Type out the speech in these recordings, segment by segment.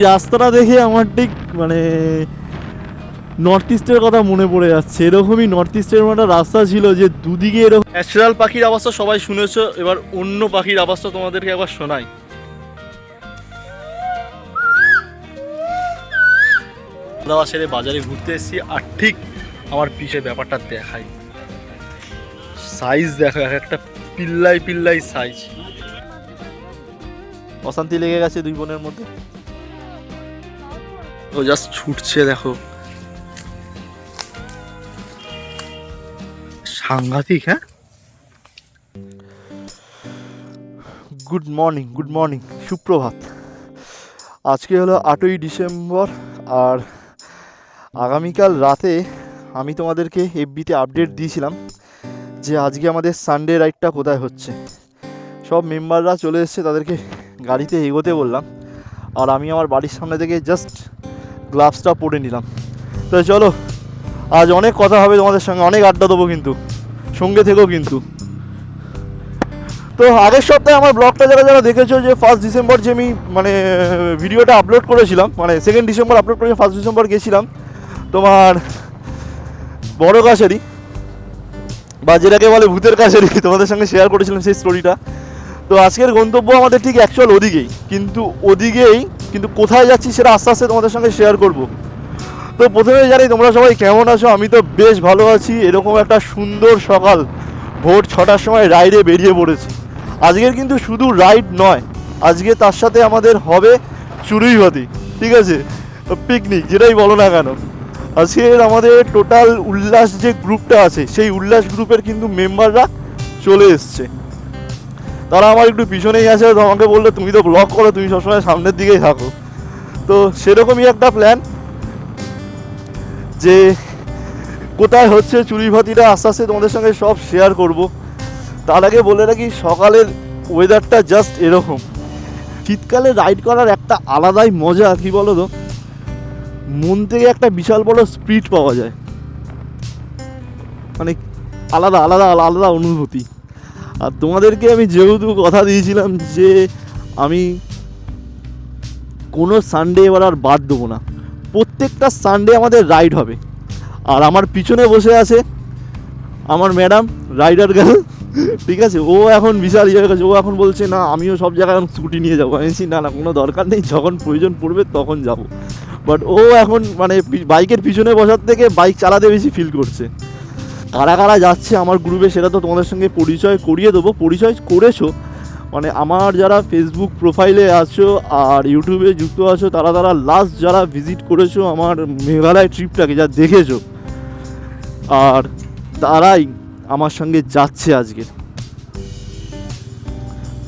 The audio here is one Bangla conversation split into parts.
রাস্তাটা দেখে আমার ঠিক মানে নর্থ ইস্টের কথা মনে পড়ে যাচ্ছে। এরকমই নর্থ ইস্টের একটা রাস্তা ছিল যে দুদিকে এরকম ন্যাচারাল পাখির আওয়াজটা সবাই শুনেছো, এবার অন্য পাখির আওয়াজটা তোমাদেরকে একবার শোনাই। দাওয়া সেরে বাজারে ঘুরতে এসেছি আর ঠিক আমার পিছে ব্যাপারটা দেখাই, সাইজ দেখো, এক একটা পিল্লাই পিল্লাই সাইজ। অশান্তি লেগে গেছে দুই বোনের মধ্যে, ও জাস্ট ছুটছে দেখো, সাংঘাতিক। হ্যাঁ, গুড মর্নিং, গুড মর্নিং, সুপ্রভাত। আজকে হলো 8ই ডিসেম্বর আর আগামীকাল রাতে আমি তোমাদেরকে এফবিতে আপডেট দিয়েছিলাম যে আজকে আমাদের সানডে রাইডটা কোথায় হচ্ছে। সব মেম্বাররা চলে এসেছে, তাদেরকে গাড়িতে এগোতে বললাম আর আমি আমার বাড়ির সামনে থেকে জাস্ট গ্লাভসটা পরে নিলাম। তো চলো, আজ অনেক কথা হবে তোমাদের সঙ্গে, অনেক আড্ডা দেবো, কিন্তু সঙ্গে থেকেও কিন্তু। তো আগের সপ্তাহে আমার ব্লগটা যারা যারা দেখেছো যে 1 ডিসেম্বর যে আমি মানে ভিডিওটা আপলোড করেছিলাম, মানে 2 ডিসেম্বর আপলোড করেছি, 1 ডিসেম্বর গেছিলাম তোমার বড় কাছারি বা যেটাকে বলে ভূতের কাছারি, তোমাদের সঙ্গে শেয়ার করেছিলাম সেই স্টোরিটা। তো আজকের গন্তব্য আমাদের ঠিক অ্যাকচুয়াল ওদিকেই, কিন্তু কোথায় যাচ্ছি সেটা আস্তে আস্তে তোমাদের সঙ্গে শেয়ার করব। তো প্রথমে জানি তোমরা সবাই কেমন আছো। আমি তো বেশ ভালো আছি। এরকম একটা সুন্দর সকাল ভোর 6টার সময় রাইডে বেরিয়ে পড়েছি। আজকের কিন্তু শুধু রাইড নয়, আজকে তার সাথে আমাদের হবে চড়ুইভাতি, ঠিক আছে, পিকনিক যেটাই বলো না কেন। আজকের আমাদের টোটাল উল্লাস যে গ্রুপটা আছে সেই উল্লাস গ্রুপের কিন্তু মেম্বাররা চলে এসছে। তারা আমার একটু পিছনেই আছে, তো আমাকে বললো তুমি তো ব্লগ করো, তুমি সবসময় সামনের দিকেই থাকো। তো সেরকমই একটা প্ল্যান যে কোথায় হচ্ছে চড়ুইভাতিটা আস্তে আস্তে তোমাদের সঙ্গে সব শেয়ার করব। তার আগে বলে রাখি সকালের ওয়েদারটা জাস্ট এরকম। শীতকালে রাইড করার একটা আলাদাই মজা, কি বলো তো, মন থেকে একটা বিশাল বড় স্পিড পাওয়া যায়, মানে আলাদা আলাদা আলাদা অনুভূতি। আর তোমাদেরকে আমি যেহেতু কথা দিয়েছিলাম যে আমি কোনো সানডে এবার আর বাদ দেবো না, প্রত্যেকটা সানডে আমাদের রাইড হবে। আর আমার পিছনে বসে আছে আমার ম্যাডাম রাইডার গার্ল, ঠিক আছে, ও এখন বিশাল ইয়ে হয়ে গেছে। ও এখন বলছে না আমিও সব জায়গায় এখন স্কুটি নিয়ে যাবো। আমি বলছি না না, কোনো দরকার নেই, যখন প্রয়োজন পড়বে তখন যাব। বাট ও এখন মানে বাইকের পিছনে বসার থেকে বাইক চালাতে বেশি ফিল করছে। কারা কারা যাচ্ছে আমার গ্রুপে সেটা তো তোমাদের সঙ্গে পরিচয় করিয়ে দেবো। পরিচয় করেছো মানে আমার যারা ফেসবুক প্রোফাইলে আছো আর ইউটিউবে যুক্ত আছো, তারা লাস্ট যারা ভিজিট করেছো আমার মেঘালয় ট্রিপটাকে, যা দেখেছো, আর তারাই আমার সঙ্গে যাচ্ছে। আজকে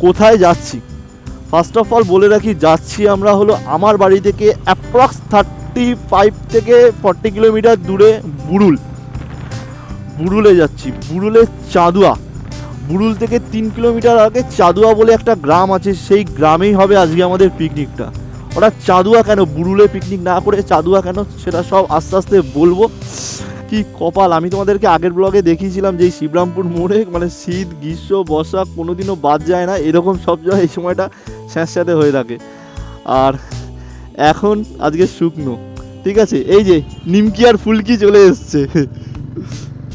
কোথায় যাচ্ছি ফার্স্ট অফ অল বলে রাখি, যাচ্ছি আমরা হলো আমার বাড়ি থেকে অ্যাপ্রক্স 35 থেকে 40 কিলোমিটার দূরে বুড়ুলে যাচ্ছি। বুড়ুলে চাঁদুয়া, বুড়ুল থেকে 3 কিলোমিটার আগে চাঁদুয়া বলে একটা গ্রাম আছে, সেই গ্রামেই হবে আজকে আমাদের পিকনিকটা। ওরা চাঁদুয়া কেন, বুড়ুলে পিকনিক না করে চাঁদুয়া কেন, সেটা সব আস্তে আস্তে বলবো। কি কপাল, আমি তোমাদেরকে আগের ব্লগে দেখিয়েছিলাম যে শিবরামপুর মোড়ে মানে শীত গ্রীষ্ম বর্ষা কোনোদিনও বাদ যায় না, এরকম সব জায়গায় এই সময়টা স্যাঁতস্যাঁতে হয়ে থাকে। আর এখন আজকে শুকনো, ঠিক আছে, এই যে নিমকি আর ফুলকি চলে এসছে।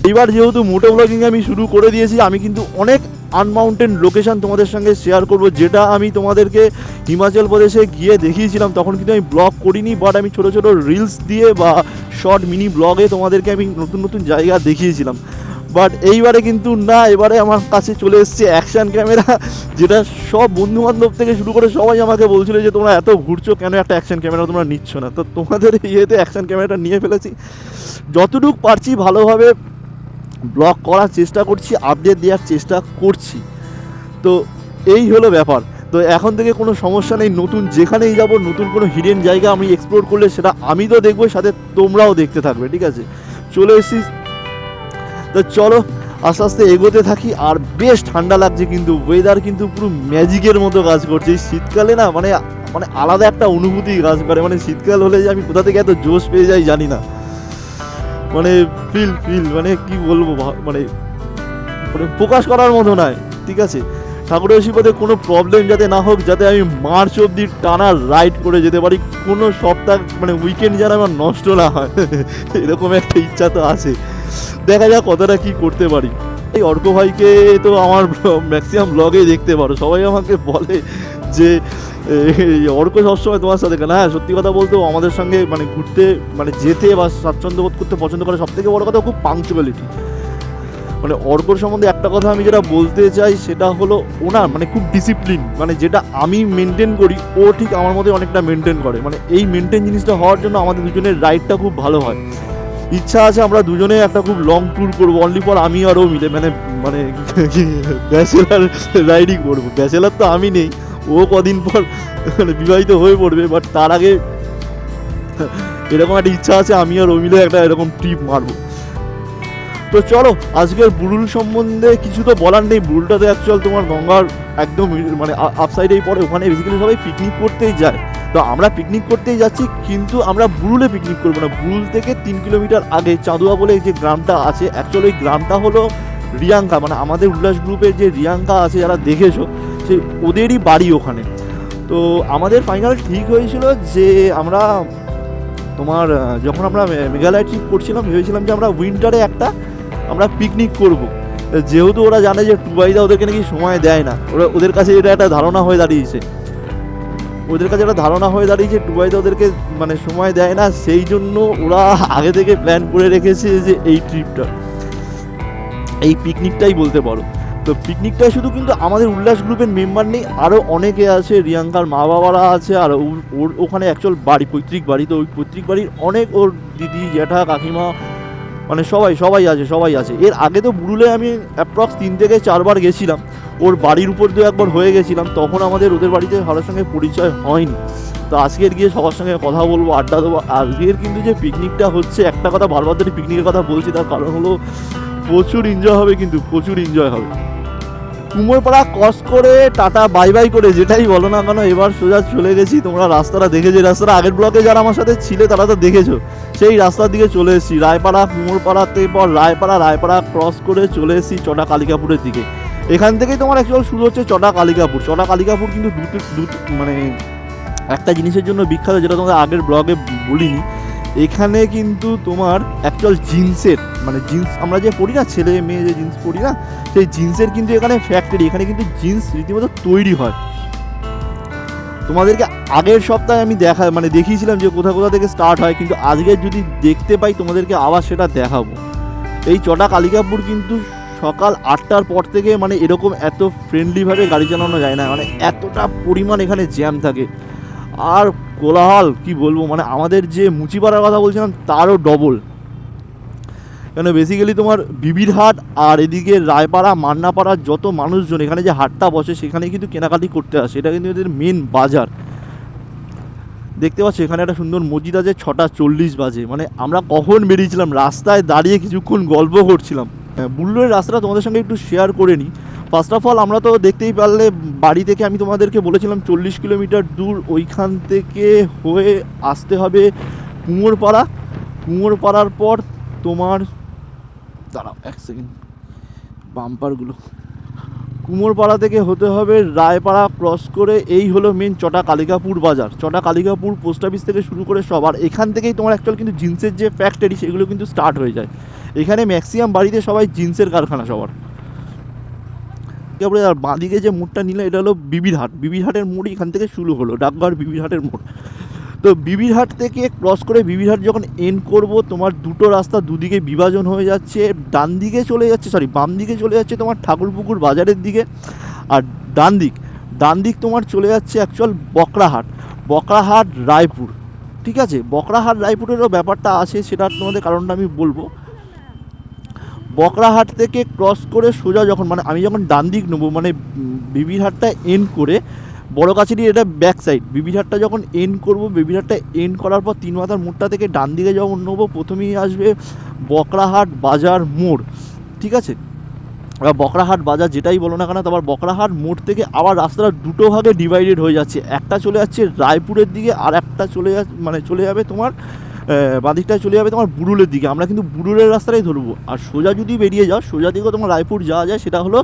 এইবার যেহেতু মোটো ব্লগিং আমি শুরু করে দিয়েছি, আমি কিন্তু অনেক আনমাউন্টেন লোকেশান তোমাদের সঙ্গে শেয়ার করব, যেটা আমি তোমাদেরকে হিমাচল প্রদেশে গিয়ে দেখিয়েছিলাম। তখন কিন্তু আমি ব্লগ করিনি, বাট আমি ছোটো ছোটো রিলস দিয়ে বা শর্ট মিনি ব্লগে তোমাদেরকে আমি নতুন নতুন জায়গা দেখিয়েছিলাম। বাট এইবারে কিন্তু না, এবারে আমার কাছে চলে এসছে অ্যাকশান ক্যামেরা, যেটা সব বন্ধুবান্ধব থেকে শুরু করে সবাই আমাকে বলছিল যে তোমরা এত ঘুরছো কেন, একটা অ্যাকশান ক্যামেরা তোমরা নিচ্ছ না। তো তোমাদের ইয়েতে অ্যাকশান ক্যামেরাটা নিয়ে ফেলেছি। যতটুকু পারছি ভালোভাবে ব্লগ করার চেষ্টা করছি, আপডেট দেওয়ার চেষ্টা করছি। তো এই হলো ব্যাপার। তো এখন থেকে কোনো সমস্যা নেই, নতুন যেখানেই যাব, নতুন কোনো হিডেন জায়গা আমি এক্সপ্লোর করলে সেটা আমি তো দেখবো, সাথে তোমরাও দেখতে থাকবে, ঠিক আছে। চলে এসেছি, তো চলো আস্তে আস্তে এগোতে থাকি। আর বেশ ঠান্ডা লাগছে, কিন্তু ওয়েদার কিন্তু পুরো ম্যাজিকের মতো কাজ করছে। এই শীতকালে না মানে মানে আলাদা একটা অনুভূতি কাজ করে। মানে শীতকাল হলে যে আমি কোথা থেকে এত জোশ পেয়ে যাই জানি না, মানে ফিল মানে কি বলবো, মানে প্রকাশ করার মতো নয়, ঠিক আছে। ঠাকুরের আশীর্বাদে কোনো প্রবলেম যাতে না হোক, যাতে আমি মার্চ অব্দি টানা রাইড করে যেতে পারি, কোনো সপ্তাহ মানে উইকেন্ড যেন আমার নষ্ট না হয় এরকম একটা ইচ্ছা তো আছে। দেখা যাক কতটা কি করতে পারি। এই অর্ক ভাইকে তো আমার ম্যাক্সিমাম ব্লগেই দেখতে পারো, সবাই আমাকে বলে যে অর্ক সবসময় তোমার সাথে কেন। হ্যাঁ, সত্যি কথা বলতে আমাদের সঙ্গে মানে ঘুরতে মানে যেতে বা স্বাচ্ছন্দ্য বোধ করতে পছন্দ করে। সব থেকে বড় কথা খুব পাংচুয়ালিটি। মানে অর্কর সম্বন্ধে একটা কথা আমি যেটা বলতে চাই সেটা হলো ওনার মানে খুব ডিসিপ্লিন, মানে যেটা আমি মেনটেন করি ও ঠিক আমার মধ্যে অনেকটা মেনটেন করে। মানে এই মেনটেন জিনিসটা হওয়ার জন্য আমাদের দুজনের রাইডটা খুব ভালো হয়। ইচ্ছা আছে আমরা দুজনে একটা খুব লং ট্যুর করবো, অনলি ফর আমি আর ও মিলে, মানে মানে ব্যাচেলার রাইডিং করবো। ব্যাচেলার তো আমি নেই, ও কদিন পর মানে বিবাহিত হয়ে পড়বে, বাট তার আগে এরকম একটা ইচ্ছা আছে আমি আর ও মিলে একটা এরকম ট্রিপ মারবো। তো চলো, আজকের বুরুল সম্বন্ধে কিছু তো বলার নেই। বুরুলটাতে অ্যাকচুয়াল তোমার গঙ্গার একদম মানে আপ সাইডেই পড়ে, ওখানে বেসিক্যালি সবাই পিকনিক করতেই যায়। তো আমরা পিকনিক করতেই যাচ্ছি, কিন্তু আমরা বুরুলে পিকনিক করবো না। বুরুল থেকে 3 কিলোমিটার আগে চাঁদুয়া বলে যে গ্রামটা আছে, অ্যাকচুয়ালি ওই গ্রামটা হলো রিয়াঙ্কা, মানে আমাদের উল্লাস গ্রুপের যে রিয়াঙ্কা আছে যারা দেখেছো, সেই ওদেরই বাড়ি ওখানে। তো আমাদের ফাইনাল ঠিক হয়েছিল যে আমরা তোমার যখন আমরা মেঘালয় ট্রিপ করছিলাম ভেবেছিলাম যে আমরা উইন্টারে একটা আমরা পিকনিক করব। যেহেতু ওরা জানে যে টুবাইদা ওদেরকে নাকি সময় দেয় না, ওদের কাছে এটা একটা ধারণা হয়ে দাঁড়িয়েছে, টুবাইদা ওদেরকে মানে সময় দেয় না, সেই জন্য ওরা আগে থেকে প্ল্যান করে রেখেছে যে এই ট্রিপটা, এই পিকনিকটাই বলতে পারো। তো পিকনিকটাই শুধু কিন্তু আমাদের উল্লাস গ্রুপের মেম্বার নেই, আরও অনেকে আছে, রিয়াঙ্কার মা বাবারা আছে, আর ওর ওখানে অ্যাকচুয়াল বাড়ি পৈতৃক বাড়ি। তো ওই পৈতৃক বাড়ির অনেক ওর দিদি জ্যাঠা কাকিমা মানে সবাই আছে। এর আগে তো বুরুলে আমি অ্যাপ্রক্স 3 থেকে 4 বার গেছিলাম, ওর বাড়ির উপর দিয়ে একবার হয়ে গেছিলাম, তখন আমাদের ওদের বাড়িতে সবার সঙ্গে পরিচয় হয়নি। তো আজকের গিয়ে সবার সঙ্গে কথা বলবো, আড্ডা দেবো। আজকের কিন্তু যে পিকনিকটা হচ্ছে, একটা কথা বারবার ধরে পিকনিকের কথা বলছি, তার কারণ হলো প্রচুর এনজয় হবে, কিন্তু প্রচুর এনজয় হবে। কুমোরপাড়া ক্রস করে টাটা বাই বাই করে যেটাই বলো না কেন, এবার সোজা চলে গেছি। তোমরা রাস্তাটা দেখেছো, রাস্তাটা আগের ব্লকে যারা আমার সাথে ছিলে তারা তো দেখেছো, সেই রাস্তার দিকে চলে এসেছি। রায়পাড়া, কুমোরপাড়াতে পর রায়পাড়া ক্রস করে চলে এসেছি চটা কালিকাপুরের দিকে। এখান থেকেই তোমার অ্যাকচুয়াল শুরু হচ্ছে চটা কালিকাপুর কিন্তু দুটো মানে একটা জিনিসের জন্য বিখ্যাত, যেটা তোমাদের আগের ব্লগে বলিনি। এখানে কিন্তু তোমার অ্যাকচুয়াল জিন্সের মানে জিন্স আমরা যে পরি না, ছেলে মেয়ে যে জিন্স পরি না, সেই জিন্সের কিন্তু এখানে ফ্যাক্টরি, এখানে কিন্তু জিন্স রীতিমতো তৈরি হয়। তোমাদেরকে আগের সপ্তাহে আমি দেখিয়েছিলাম যে কোথা থেকে স্টার্ট হয়, কিন্তু আজকে যদি দেখতে পাই তোমাদেরকে আবার সেটা দেখাবো। এই চটা কালিকাপুর কিন্তু সকাল 8টার পর থেকে মানে এরকম এত ফ্রেন্ডলিভাবে গাড়ি চালানো যায় না, মানে এতটা পরিমাণ এখানে জ্যাম থাকে আর কোলাহল কি বলবো। মানে আমাদের যে মুচিপাড়ার কথা বলছিলাম তারও ডবল, কেন বেসিক্যালি তোমার বিবির হাট আর এদিকে রায়পাড়া মান্নাপাড়ার যত মানুষজন এখানে যে হাটটা বসে সেখানে কিন্তু কেনাকাটি করতে আসে, এটা কিন্তু এদের মেন বাজার। দেখতে পাচ্ছ এখানে একটা সুন্দর মসজিদ আছে, 6:40 বাজে। মানে আমরা কখন বেরিয়েছিলাম, রাস্তায় দাঁড়িয়ে কিছুক্ষণ গল্প করছিলাম। বুল্লুরের রাস্তাটা তোমাদের সঙ্গে একটু শেয়ার করে নিই। ফার্স্ট অফ অল আমরা তো দেখতেই পারলে বাড়ি থেকে আমি তোমাদেরকে বলেছিলাম 40 কিলোমিটার দূর, ওইখান থেকে হয়ে আসতে হবে কুমোরপাড়ার পর তোমার দাঁড়াও এক সেকেন্ড, বাম্পারগুলো কুমোরপাড়া থেকে হতে হবে রায়পাড়া ক্রস করে, এই হলো মেন চটা কালিকাপুর বাজার। চটা কালিকাপুর পোস্ট অফিস থেকে শুরু করে সব, আর এখান থেকেই তোমার অ্যাকচুয়াল কিন্তু জিন্সের যে ফ্যাক্টরি সেগুলো কিন্তু স্টার্ট হয়ে যায়। এখানে ম্যাক্সিমাম বাড়িতে সবাই জিন্সের কারখানা সবার। তারপরে আর বাঁদিকে যে মোড়টা নিলে এটা হলো বিবির হাটের মোড়, এখান থেকে শুরু হলো ডাকঘর বিবির হাটের মোড়। তো বিবির হাট থেকে ক্রস করে বিবির হাট যখন এন্ড করব, তোমার দুটো রাস্তা দুদিকে বিভাজন হয়ে যাচ্ছে। বাম দিকে চলে যাচ্ছে তোমার ঠাকুরপুকুর বাজারের দিকে, আর ডান দিক তোমার চলে যাচ্ছে অ্যাকচুয়াল বকরাহাট রায়পুর। ঠিক আছে, বকরাহাট রায়পুরেরও ব্যাপারটা আছে, সেটা তোমাদের কারণটা আমি বলবো। বকরাহাট থেকে ক্রস করে সোজা যখন মানে আমি যখন ডান দিক নেবো, মানে বিবির হাটটা এন্ড করে বড় কাছেরই এটা ব্যাক সাইড, বিবির হাটটা যখন এন্ড করবো, বিবির হাটটা এন্ড করার পর 3 মাথার মোড়টা থেকে ডান দিকে যখন নেবো, প্রথমেই আসবে বকরাহাট বাজার মোড়। ঠিক আছে, এবার বকরাহাট বাজার যেটাই বলো না কেন, তারপর বকরাহাট মোড় থেকে আবার রাস্তাটা দুটো ভাগে ডিভাইডেড হয়ে যাচ্ছে, একটা চলে যাচ্ছে রায়পুরের দিকে, আর একটা চলে যাবে তোমার বাঁদিকটায় চলে যাবে তোমার বুরুলের দিকে। আমরা কিন্তু বুরুলের রাস্তাটাই ধরবো, আর সোজা যদি বেরিয়ে যাও, সোজা দিকেও তোমার রায়পুর যাওয়া যায়, সেটা হলো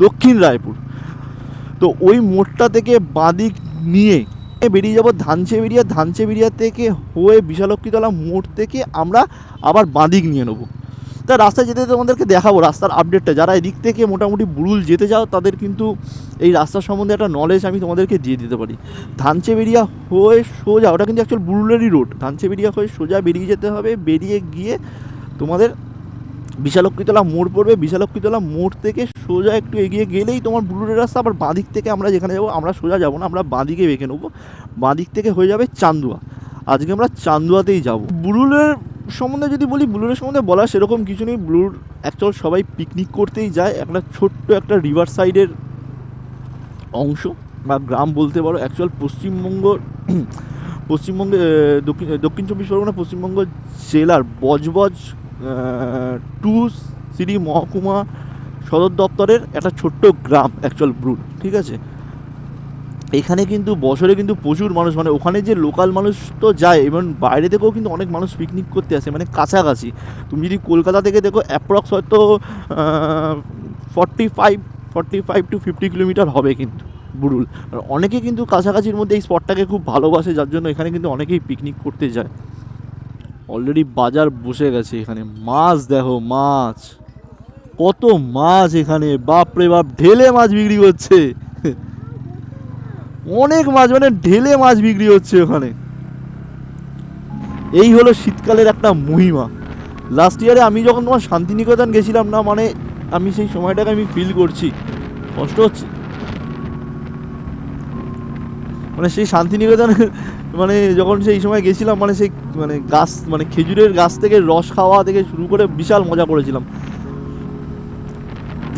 দক্ষিণ রায়পুর। তো ওই মোড়টা থেকে বাঁদিক নিয়ে বেরিয়ে যাবো ধানচেবেরিয়া থেকে হয়ে বিশালক্ষীতলা মোড় থেকে আমরা আবার বাঁদিক নিয়ে নেবো। তা রাস্তায় যেতে তোমাদেরকে দেখাবো রাস্তার আপডেটটা। যারা এদিক থেকে মোটামুটি বুরুল যেতে যাও তাদের কিন্তু এই রাস্তার সম্বন্ধে একটা নলেজ আমি তোমাদেরকে দিয়ে দিতে পারি। ধানচেবেরিয়া হয়ে সোজা, ওটা কিন্তু অ্যাকচুয়াল বুরুলেরই রোড, ধানচেবেরিয়া হয়ে সোজা বেরিয়ে যেতে হবে। বেরিয়ে গিয়ে তোমাদের বিশালক্ষীতলা মোড় পড়বে, বিশালক্ষীতলা মোড় থেকে সোজা একটু এগিয়ে গেলেই তোমার বুরুলের রাস্তা। আবার বাঁদিক থেকে আমরা যেখানে যাবো, আমরা সোজা যাবো না, আমরা বাঁদিকে বেঁকে নেবো, বাঁদিক থেকে হয়ে যাবে চান্দুয়া। আজকে আমরা চান্দুয়াতেই যাব। বুরুলের সম্বন্ধে যদি বলি, বুলুরের সম্বন্ধে বলা সেরকম কিছু নেই। বুলুর অ্যাকচুয়াল সবাই পিকনিক করতেই যায়, একটা ছোট্ট একটা রিভার সাইডের অংশ বা গ্রাম বলতে পারো। অ্যাকচুয়াল পশ্চিমবঙ্গে দক্ষিণ চব্বিশ পরগনা পশ্চিমবঙ্গ জেলার বজবজ 2 সিটি মহকুমা সদর দপ্তরের একটা ছোট্ট গ্রাম অ্যাকচুয়াল বুরুল, ঠিক আছে। এখানে কিন্তু বছরে কিন্তু প্রচুর মানুষ, মানে ওখানে যে লোকাল মানুষ তো যায়, এবং বাইরে থেকেও কিন্তু অনেক মানুষ পিকনিক করতে আসে, মানে কাছাকাছি। তুমি যদি কলকাতা থেকে দেখো অ্যাপ্রক্স হয়তো 45 to 50 কিলোমিটার হবে কিন্তু বুরুল। আর অনেকে কিন্তু কাছাকাছির মধ্যে এই স্পটটাকে খুব ভালোবাসে, যার জন্য এখানে কিন্তু অনেকেই পিকনিক করতে যায়। অলরেডি বাজার বসে গেছে এখানে। মাছ দেখো, মাছ কত মাছ এখানে, বাপরে বাপ, ঢেলে মাছ বিক্রি করছে অনেক মাছ, মানে ঢেলে মাছ বিক্রি হচ্ছে ওখানে। এই হলো শীতকালের একটা মহিমা। লাস্ট ইয়ারে আমি যখন তোমার শান্তিনিকেতন গেছিলাম না, মানে আমি সেই সময়টাকে আমি ফিল করছি, কষ্ট হচ্ছে। মানে সেই শান্তিনিকেতনের মানে যখন সেই সময় গেছিলাম, মানে সেই মানে গাছ, মানে খেজুরের গাছ থেকে রস খাওয়া থেকে শুরু করে বিশাল মজা করেছিলাম।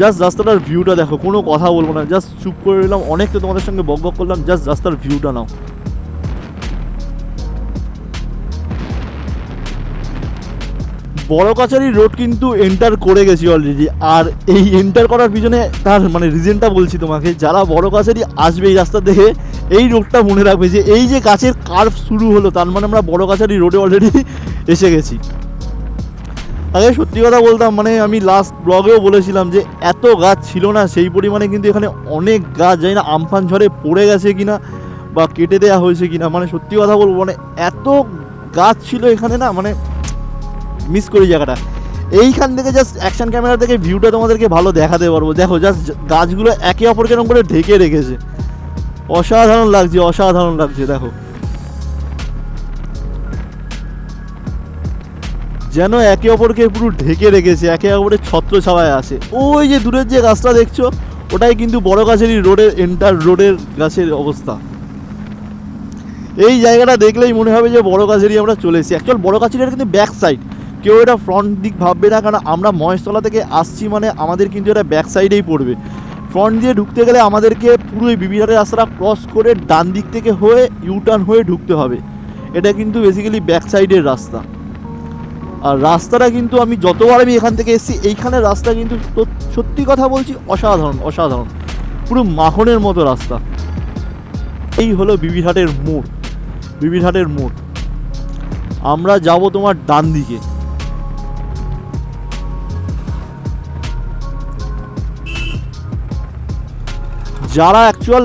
জাস্ট রাস্তাটার ভিউটা দেখো, কোনো কথা বলবো না, জাস্ট চুপ করে রইলাম। অনেক তো তোমাদের সঙ্গে বক করলাম, জাস্ট রাস্তার ভিউটা নাও। বড় কাছারি রোড কিন্তু এন্টার করে গেছি অলরেডি। আর এই এন্টার করার পিছনে তার মানে রিজনটা বলছি তোমাকে। যারা বড় কাছারি আসবে এই রাস্তা দেখে, এই রোডটা মনে রাখবে যে এই যে গাছের কার্ভ শুরু হলো, তার মানে আমরা বড় কাছারি রোডে অলরেডি এসে গেছি। আগে সত্যি কথা বলতাম, মানে আমি লাস্ট ব্লগেও বলেছিলাম যে এত গাছ ছিল না সেই পরিমাণে, কিন্তু এখানে অনেক গাছ, জানি না আমফান ঝড়ে পড়ে গেছে কিনা বা কেটে দেওয়া হয়েছে কিনা। মানে সত্যি কথা বলবো, মানে এত গাছ ছিল এখানে না, মানে মিস করি জায়গাটা। এইখান থেকে জাস্ট অ্যাকশন ক্যামেরা থেকে ভিউটা তোমাদেরকে ভালো দেখাতে পারবো। দেখো জাস্ট গাছগুলো একে অপরকে এরকম করে ঢেকে রেখেছে, অসাধারণ লাগছে, অসাধারণ লাগছে। দেখো যেন একে অপরকে পুরো ঢেকে রেখেছে, একে অপরের ছত্র ছাওয়ায় আসে। ওই যে দূরের যে গাছটা দেখছো, ওটাই কিন্তু বড় গাছেরই রোডের রোডের গাছের অবস্থা। এই জায়গাটা দেখলেই মনে হবে যে বড় গাছেরই আমরা চলে এসেছি। অ্যাকচুয়াল বড় গাছের কিন্তু ব্যাক সাইড, কেউ এটা ফ্রন্ট দিক ভাববে না, কারণ আমরা মহেশতলা থেকে আসছি, মানে আমাদের কিন্তু এটা ব্যাক সাইডেই পড়বে। ফ্রন্ট দিয়ে ঢুকতে গেলে আমাদেরকে পুরো এই বিবিঘাটের রাস্তাটা ক্রস করে ডান দিক থেকে হয়ে ইউটার্ন হয়ে ঢুকতে হবে। এটা কিন্তু বেসিক্যালি ব্যাক সাইডের রাস্তা। আর রাস্তাটা কিন্তু আমি যতবার আমি এখান থেকে এসেছি, এইখানের রাস্তা কিন্তু সত্যি কথা বলছি অসাধারণ, অসাধারণ, পুরো মাখনের মতো রাস্তা। এই হলো বিবিঘাটের মোড়, বিবিঘাটের মোড়। আমরা যাব তোমার ডান দিকে। যারা অ্যাকচুয়াল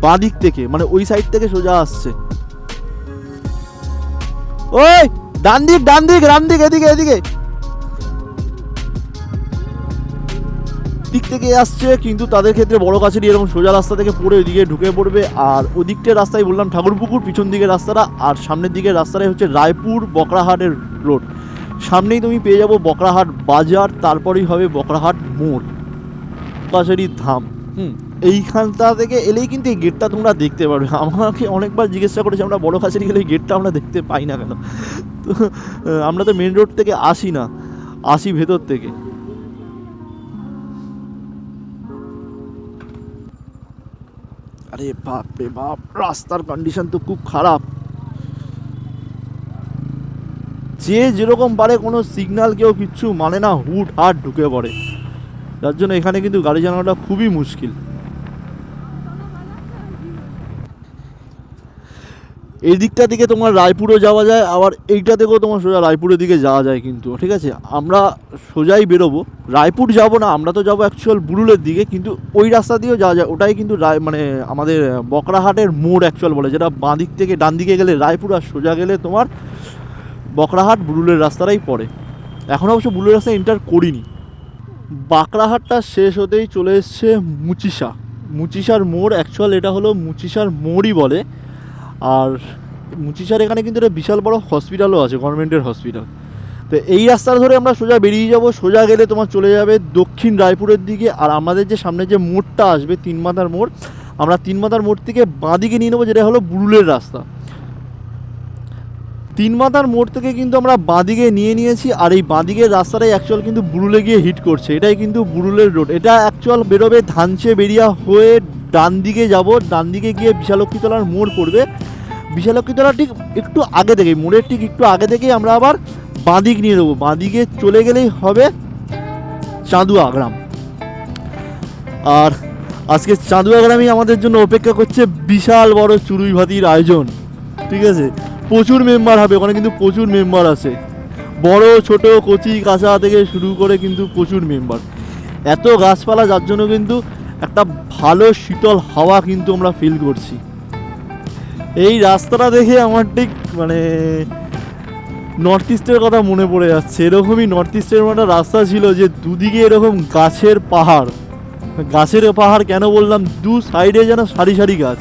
বাঁ দিক থেকে, মানে ওই সাইড থেকে সোজা আসছে, ওই ডান দিক, ডান দিক, ডান দিক, এদিকে এদিকে দিক থেকে আসছে, কিন্তু তাদের ক্ষেত্রে বড় কাছেরই এরকম সোজা রাস্তা থেকে পড়ে ওইদিকে ঢুকে পড়বে। আর ওদিকটার রাস্তায় বললাম ঠাকুরপুকুর, পিছন দিকের রাস্তাটা, আর সামনের দিকের রাস্তাটাই হচ্ছে রায়পুর বকরাহাটের রোড। সামনেই তুমি পেয়ে যাবো বকরাহাট বাজার, তারপরেই হবে বকরাহাট মোড়, কাছারি ধাম। এইখানটা থেকে এলেই কিন্তু এই গেটটা তোমরা দেখতে পারবে। আমাকে অনেকবার জিজ্ঞাসা করেছে আমরা বড় কাছারি গেলে এই গেটটা আমরা দেখতে পাই না কেন। তো আমরা তো মেন রোড থেকে আসি না, আসি ভেতর থেকে। আরে বাপ রে বাপ, রাস্তার কন্ডিশন তো খুব খারাপ। যে যেরকম পারে কোনো সিগন্যাল কেউ কিচ্ছু মানে না, হুট হাট ঢুকে পড়ে, যার জন্য এখানে কিন্তু গাড়ি চালানোটা খুবই মুশকিল। এই দিকটা দিকে তোমার রায়পুরও যাওয়া যায়, আবার এইটা থেকেও তোমার সোজা রায়পুরের দিকে যাওয়া যায় কিন্তু, ঠিক আছে। আমরা সোজাই বেরোবো, রায়পুর যাব না, আমরা তো যাবো অ্যাকচুয়াল বুরুলের দিকে, কিন্তু ওই রাস্তা দিয়েও যাওয়া যায়। ওটাই কিন্তু মানে আমাদের বকরাহাটের মোড় অ্যাকচুয়াল বলে, যেটা বাঁ দিক থেকে ডান দিকে গেলে রায়পুর, আর সোজা গেলে তোমার বকরাহাট বুরুলের রাস্তাটাই পড়ে। এখন অবশ্য বুরুলের রাস্তা এন্টার করিনি। বাকরাহাটটা শেষ হতেই চলে এসছে মুচিসার মোড়। অ্যাকচুয়াল এটা হলো মুচিসার মোড়ই বলে। আর মুচিসার এখানে কিন্তু একটা বিশাল বড় হসপিটালও আছে, গভর্নমেন্টের হসপিটাল। তো এই রাস্তা ধরে আমরা সোজা বেরিয়ে যাব, সোজা গেলে তোমার চলে যাবে দক্ষিণ রায়পুরের দিকে। আর আমাদের যে সামনে যে মোড়টা আসবে তিনমাথার মোড়, আমরা তিনমাথার মোড় থেকে বাঁ দিকে নিয়ে নেবো, যেটা হলো বুরুলের রাস্তা। তিনমাথার মোড় থেকে কিন্তু আমরা বাঁদিকে নিয়েছি, আর এই বাঁদিকের রাস্তাটাই অ্যাকচুয়াল কিন্তু বুরুলে গিয়ে হিট করছে। এটাই কিন্তু বুরুলের রোড। এটা অ্যাকচুয়াল বেরোবে ধানচে বেরিয়া হয়ে ডান দিকে যাব, ডান দিকে গিয়ে বিশালক্ষীতলার মোড় পড়বে। বিশালক্ষীতলার ঠিক একটু আগে থেকেই, মোড়ের ঠিক একটু আগে থেকেই আমরা আবার বাঁদিক নিয়ে নেবো। বাঁদিকে চলে গেলেই হবে চাঁদুয়া গ্রাম। আর আজকে চাঁদুয়া গ্রামই আমাদের জন্য অপেক্ষা করছে বিশাল বড় চুরুই ভাতির আয়োজন, ঠিক আছে। প্রচুর মেম্বার হবে ওখানে, কিন্তু প্রচুর মেম্বার আছে, বড় ছোট কচি কাঁচা থেকে শুরু করে কিন্তু প্রচুর মেম্বার। এত গাছপালা যার জন্য কিন্তু একটা ভালো শীতল হাওয়া কিন্তু আমরা ফিল করছি। এই রাস্তাটা দেখে আমার ঠিক মানে নর্থ ইস্টের কথা মনে পড়ে যাচ্ছে। এরকমই নর্থ ইস্টের একটা রাস্তা ছিল, যে দুদিকে এরকম গাছের পাহাড়। গাছের পাহাড় কেন বললাম, দু সাইডে যেন সারি সারি গাছ,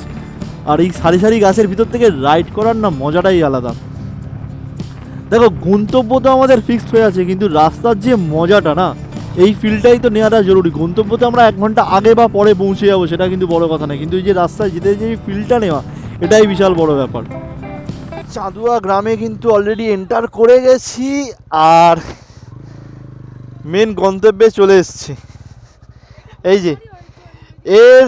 আর এই সারি সারি গাছের ভিতর থেকে রাইড করার না মজাটাই আলাদা। দেখো গন্তব্য তো আমাদের ফিক্সড হয়ে আছে, কিন্তু রাস্তার যে মজাটা না, এই ফিলটাই তো নেওয়াটা জরুরি। গন্তব্যতে আমরা 1 ঘন্টা আগে বা পরে পৌঁছে যাবো, সেটা কিন্তু বড় কথা না, কিন্তু এই যে রাস্তায় যেতে যে ফিলটা নেওয়া, এটাই বিশাল বড় ব্যাপার। চাঁদুয়া গ্রামে কিন্তু অলরেডি এন্টার করে গেছি, আর মেন গন্তব্যে চলে এসেছি। এই যে এর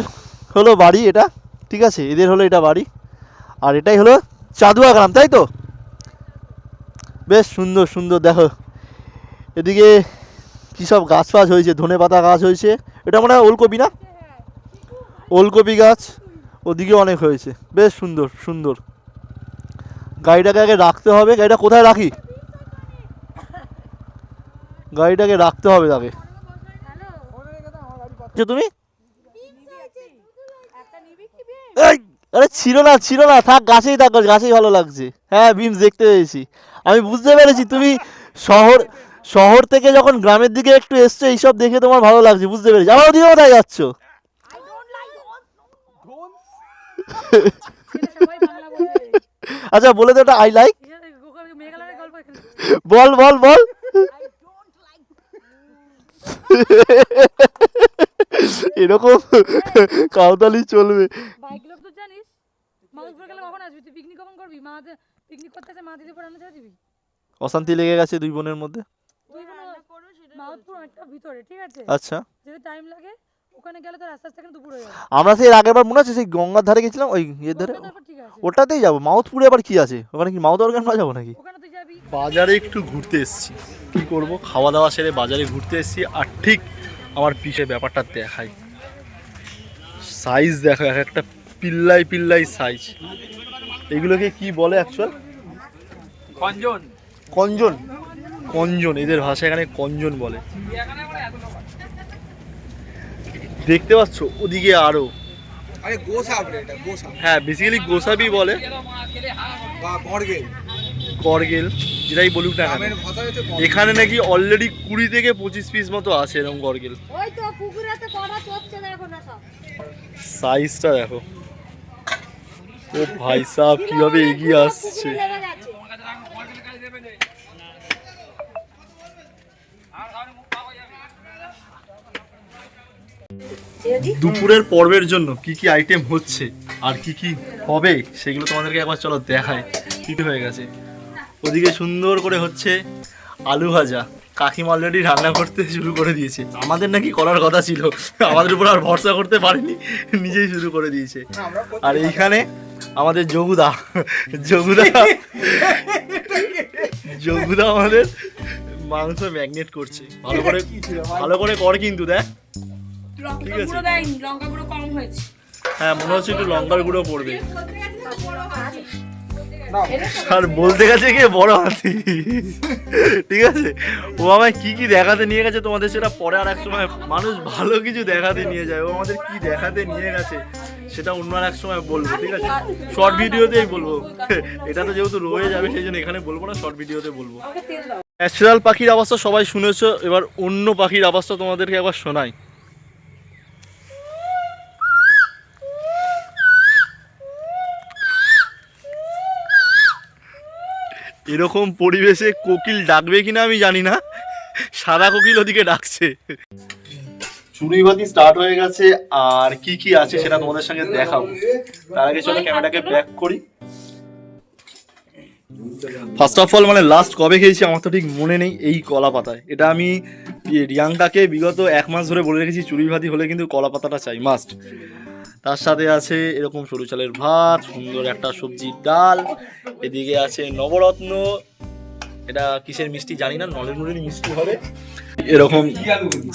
হলো বাড়ি, এটা ঠিক আছে, এদের হলো এটা বাড়ি, আর এটাই হলো চাঁদুয়া গ্রাম, তাই তো। বেশ সুন্দর সুন্দর, দেখো এদিকে কী সব গাছ ফাছ হয়েছে, ধনে পাতা গাছ হয়েছে, এটা মনে হয় ওলকপি না, ওলকপি গাছ ওদিকে অনেক হয়েছে, বেশ সুন্দর সুন্দর। গাড়িটাকে আগে রাখতে হবে, গাড়িটা কোথায় রাখি, গাড়িটাকে রাখতে হবে তাকে। তুমি এই আরে ছিল না, থাক গাছেই থাক, গাছেই ভালো লাগছে। হ্যাঁ বিমস দেখতে পেয়েছি, আমি বুঝতে পেরেছি তুমি শহর থেকে যখন গ্রামের দিকে একটু এসছো, এইসব দেখে তোমার ভালো লাগছে, বুঝতে পেরেছি। আমার ওদিকে কোথায় যাচ্ছ? আচ্ছা বলে তো এটা আই লাইক, বল বল বল। এরকম কাউতালি চলবে। অশান্তি লেগে গেছে দুই বোনের মধ্যে। আচ্ছা আমরা সেই আগের বার মনে আছে সেই গঙ্গার ধারে গেছিলাম, ওই ইয়ের ধারে, ওটাতেই যাবো। মাউথপুরে আবার কি আছে ওখানে, কি মাউথ অর্গান যাবো নাকি? বাজারে একটু ঘুরতে এসেছি, কি করব, খাওয়া দাওয়া সেরে বাজারে ঘুরতে এসেছি। আর ঠিক আমার পিঠে ব্যাপারটা দেখাই, সাইজ দেখো, এক একটা পিল্লাই সাইজ। এগুলোকে কি বলে অ্যাকচুয়াল? কঞ্জন, এদের ভাষা এখানে কঞ্জন বলে। দেখতে পাচ্ছ ওদিকে আরো, হ্যাঁ বেসিক্যালি গোসাবি বলে, গরগেল যেটাই বলুক না কেন। এখানে নাকি অলরেডি 20 থেকে 25 পিস মতো আছে এরকম গরগেল। সাইজটা দেখো, ও ভাই সাহেব কিভাবে এগিয়ে আসছে। দুপুরের পর্বের জন্য কি কি আইটেম হচ্ছে আর কি কি হবে সেগুলো তোমাদেরকে একবার চলো দেখায়। কি হয়ে গেছে, ওদিকে সুন্দর করে হচ্ছে আলু ভাজা, কাকিমা অলরেডি রান্না করতে শুরু করে দিয়েছে। আমাদের নাকি করার কথা ছিল, আমাদের উপর আর ভরসা করতে পারেনি, নিজেই শুরু করে দিয়েছে। আর এইখানে আমাদের যোগুদা আমাদের মাংস ম্যাগনেট করছে, ভালো করে কর কিন্তু দেখ, ঠিক আছে। হ্যাঁ মনে হচ্ছে একটু লঙ্কার গুঁড়ো পড়বে। আর বলতে গেছে কি বড় হাতি, ঠিক আছে। ও আমায় কি কি দেখাতে নিয়ে গেছে তোমাদের সেটা পরে আর এক সময়, মানুষ ভালো কিছু দেখাতে নিয়ে যায়, ও আমাদের কি দেখাতে নিয়ে গেছে সেটা অন্য আর এক সময় বলবো, ঠিক আছে। শর্ট ভিডিওতেই বলবো, এটা তো যেহেতু রয়ে যাবে সেই জন্য এখানে বলবো না, শর্ট ভিডিওতে বলবো। ন্যাচারাল পাখির আওয়াজটা সবাই শুনেছো, এবার অন্য পাখির আওয়াজটা তোমাদেরকে একবার শোনাই। এরকম পরিবেশে কোকিল ডাকবে কিনা আমি জানি না, সাদা কোকিল ওদিকে ডাকছে। চুড়িবাতি স্টার্ট হয়ে গেছে, আর কি কি আছে সেটা তোমাদের সঙ্গে দেখাবো। তার আগে চলো ক্যামেরাটাকে ব্যাক করি। ফার্স্ট অফ অল মানে লাস্ট কবে খেয়েছি আমার তো ঠিক মনে নেই, এই কলা পাতায়। এটা আমি রিয়াঙ্কাকে বিগত 1 মাস ধরে বলে রেখেছি, চুড়িভাতি হলে কিন্তু কলা পাতাটা চাই মাস্ট। তার সাথে আছে এরকম সরু চালের ভাত, সুন্দর একটা সবজির ডাল, এদিকে আছে নবরত্ন, এটা কিসের মিষ্টি জানি না, নলেন মিষ্টি হবে, এরকম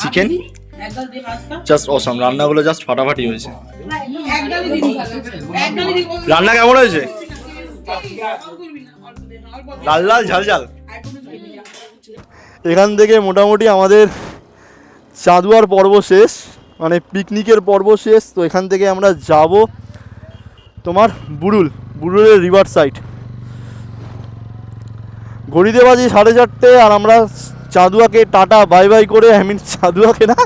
চিকেন, জাস্ট অসাম। রান্নাগুলো জাস্ট ফাটাফাটি হয়েছে। রান্না কেমন হয়েছে? লাল লাল ঝাল ঝাল। এখান থেকে মোটামুটি আমাদের চাঁদুয়ার পর্ব শেষ, মানে পিকনিকের পর্ব শেষ। তো এখান থেকে আমরা যাব তোমার বুড়ুলের রিভার সাইড। ঘড়িতে বাজে 4:30, আর আমরা চাঁদুয়াকে টাটা বাই বাই করে, চাঁদুয়াকে না,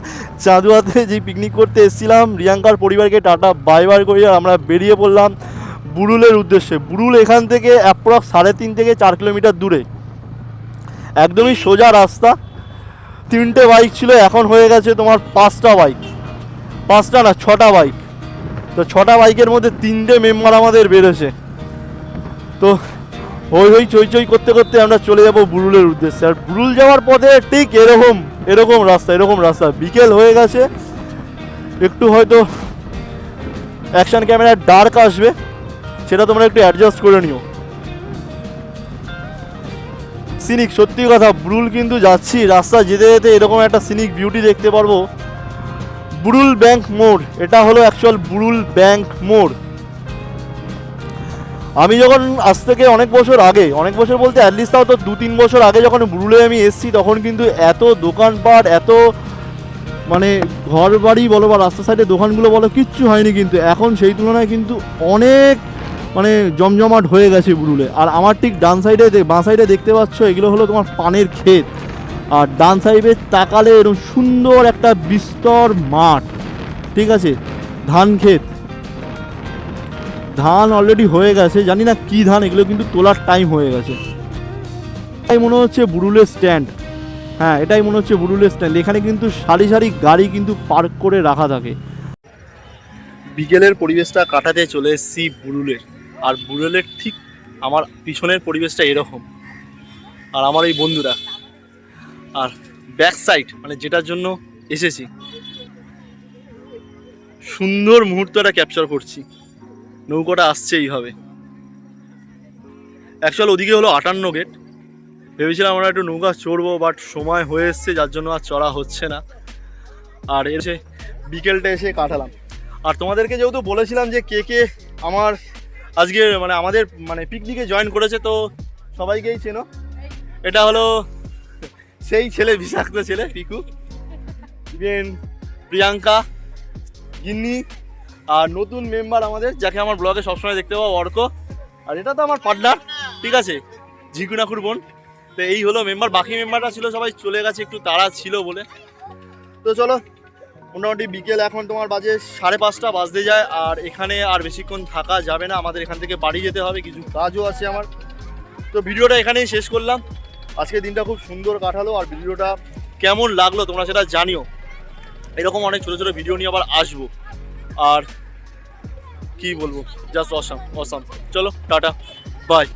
চাঁদুয়াতে যে পিকনিক করতে এসেছিলাম রিয়াঙ্কার পরিবারকে টাটা বাই বাই করে আর আমরা বেরিয়ে পড়লাম বুড়ুলের উদ্দেশ্যে। বুড়ুল এখান থেকে অ্যাপ্রক্স 3.5 থেকে 4 কিলোমিটার দূরে, একদমই সোজা রাস্তা। 3টে বাইক ছিল, এখন হয়ে গেছে তোমার 5টা বাইক, 5টা না 6টা বাইক। তো 6টা বাইকের মধ্যে 3টে মেম্বার আমাদের বেরোছে। তো হই চই করতে করতে আমরা চলে যাব বুড়ুলের উদ্দেশ্যে। আর বুড়ুল যাওয়ার পথে ঠিক এরকম রাস্তা। বিকেল হয়ে গেছে, একটু হয়তো অ্যাকশন ক্যামেরার ডার্ক আসবে, সেটা তোমরা একটু অ্যাডজাস্ট করে নিও। সিনিক, সত্যি কথা, বুড়ুল কিন্তু যাচ্ছি, রাস্তা যেতে যেতে এরকম একটা সিনিক বিউটি দেখতে পারবো। বুড়ুল ব্যাংক মোড়, এটা হলো অ্যাকচুয়াল বুড়ুল ব্যাংক মোড়। আমি যখন আজ থেকে অনেক বছর বলতে অ্যাটলিস্ট তাও তো 2-3 বছর আগে যখন বুড়ুলে আমি এসেছি, তখন কিন্তু এত দোকানপাট, এত মানে ঘর বাড়ি বলো বা রাস্তা সাইডে দোকানগুলো বলো, কিচ্ছু হয়নি। কিন্তু এখন সেই তুলনায় কিন্তু অনেক মানে জমজমাট হয়ে গেছে বুড়ুলে। আর আমার ঠিক বাঁ সাইডে দেখতে পাচ্ছ, এগুলো হলো তোমার পানের ক্ষেত, আর ডান সাইডে তাকালে এরকম সুন্দর একটা বিস্তর মাঠ, ঠিক আছে, ধান ক্ষেত। ধান অলরেডি হয়ে গেছে, জানি না কি ধান, এগুলো কিন্তু তোলার টাইম হয়ে গেছে। এটাই মনে হচ্ছে বুড়ুলের স্ট্যান্ড, হ্যাঁ এটাই মনে হচ্ছে বুড়ুলের স্ট্যান্ড। এখানে কিন্তু সারি সারি গাড়ি কিন্তু পার্ক করে রাখা থাকে। বিকেলের পরিবেশটা কাটাতে চলে এসেছি বুড়ুলের, আর বুড়ুলের ঠিক আমার পিছনের পরিবেশটা এরকম, আর আমার এই বন্ধুরা, আর ব্যাক সাইড মানে যেটার জন্য এসেছি, সুন্দর মুহূর্তটা ক্যাপচার করছি। নৌকাটা আসছে এইভাবে, অ্যাকচুয়াল ওদিকে হলো 58 গেট। ভেবেছিলাম আমরা একটু নৌকা চড়বো, বাট সময় হয়ে এসছে যার জন্য আর চড়া হচ্ছে না। আর এসে বিকেলটা এসে কাটালাম। আর তোমাদেরকে যেহেতু বলেছিলাম যে কে আমার আজকে মানে আমাদের মানে পিকনিকে জয়েন করেছে, তো সবাইকেই চেনো। এটা হলো সেই ছেলে, বিষাক্ত ছেলে পিকু, ইভেন প্রিয়াঙ্কা, গিন্নি, আর নতুন মেম্বার আমাদের যাকে আমার ব্লগে সবসময় দেখতে পাবো, অর্ক। আর এটা তো আমার পার্টনার, ঠিক আছে, ঝিকুনাকুর বোন। তো এই হলো মেম্বার, বাকি মেম্বাররা ছিল সবাই চলে গেছে, একটু তাড়া ছিল বলে। তো চলো, মোটামুটি বিকেল এখন তোমার বাজে 5:30 বাজতে যায়, আর এখানে আর বেশিক্ষণ থাকা যাবে না, আমাদের এখান থেকে বাড়ি যেতে হবে, কিছু কাজও আছে আমার। তো ভিডিওটা এখানেই শেষ করলাম। আজকের দিনটা খুব সুন্দর কাটালো, আর ভিডিওটা কেমন লাগলো তোমরা সেটা জানিও। এরকম অনেক ছোটো ছোটো ভিডিও নিয়ে আবার আসবো। আর কি বলবো, জাস্ট অসাম। চলো টাটা, বাই।